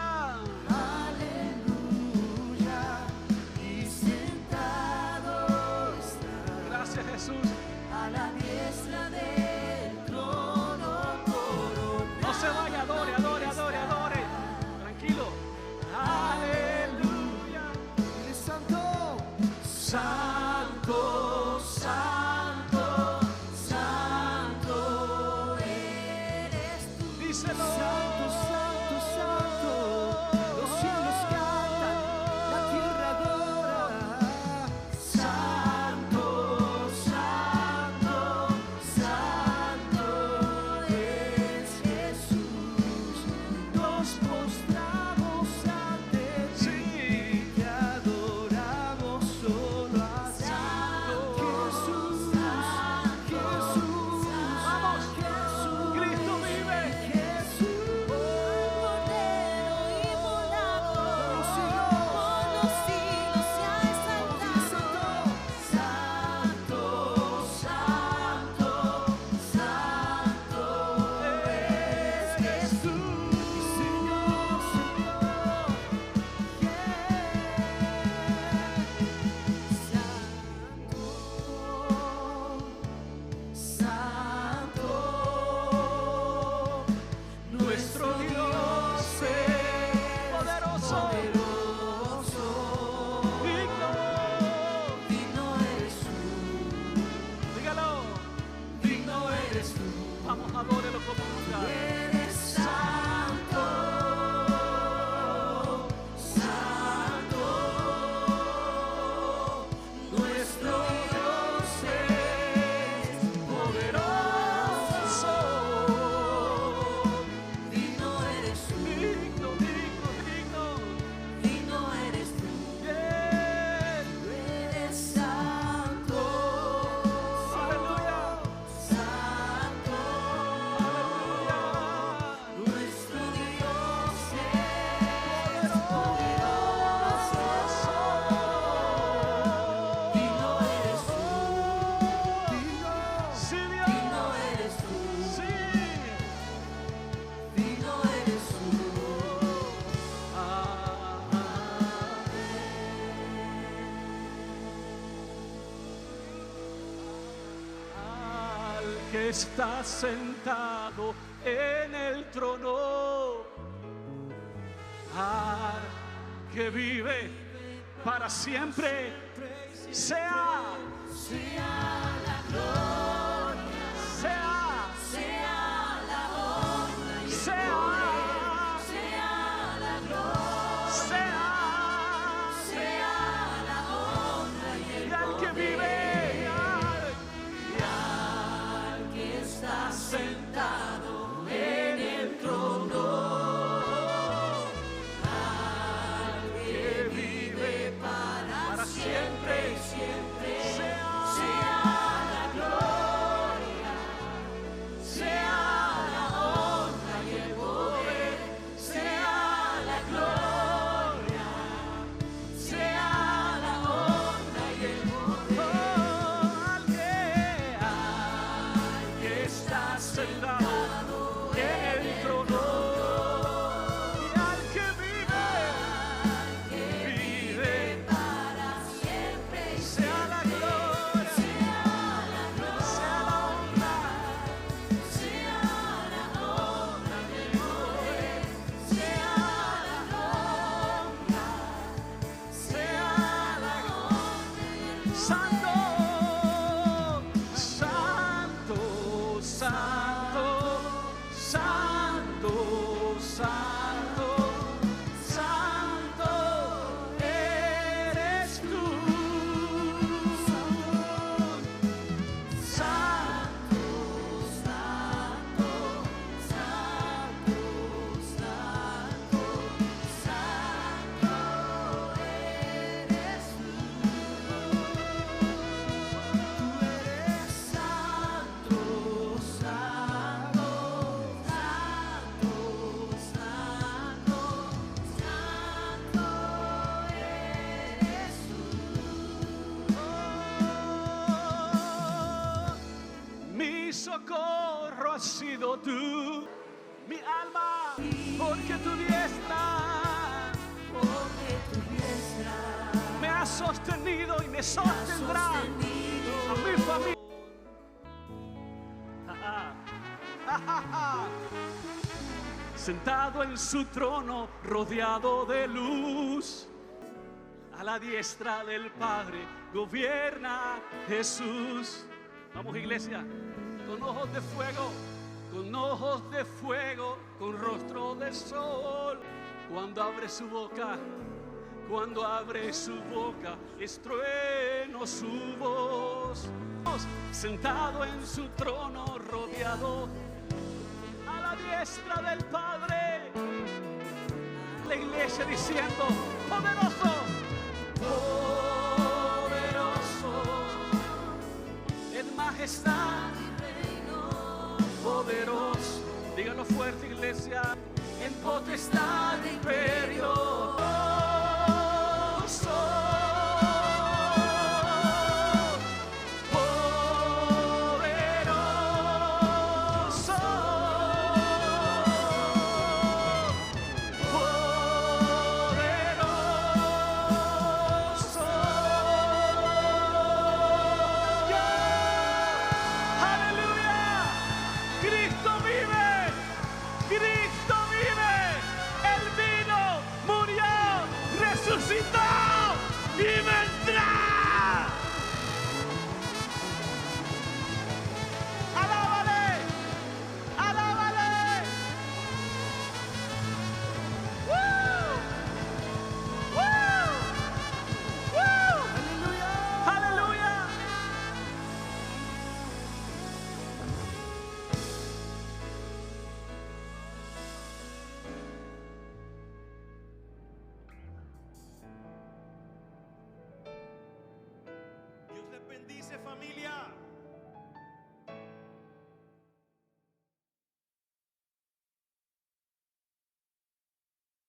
Jesús, a la diestra del trono coronado. No se vaya, adore, adore, adore, adore. Tranquilo. Aleluya. Eres santo, santo, santo, santo eres tú. Díselo. Santo, santo, santo. Los cielos cantan, la tierra adora. Que está sentado en el trono, que vive para siempre, sea la gloria, sea la honra, sea santo, santo, santo, santo, santo, santo eres tú. Santo, santo, santo, santo, santo eres tú. Mi socorro has sido tú, mi alma, porque tu diestra me ha sostenido y me sostendrá a mi familia. Sentado en su trono, rodeado de luz, a la diestra del Padre gobierna Jesús. Vamos, iglesia, con ojos de fuego, con ojos de fuego, con rostro de sol. Cuando abre su boca, es trueno su voz. Sentado en su trono, rodeado a la diestra del Padre. La iglesia diciendo: poderoso, poderoso, en majestad y reino, poderoso. Díganlo fuerte, iglesia. En potestad y imperio. Y vendrá. Alábale, alábale. ¡Woo! ¡Woo! ¡Woo! ¡Aleluya! Dios les bendice, familia.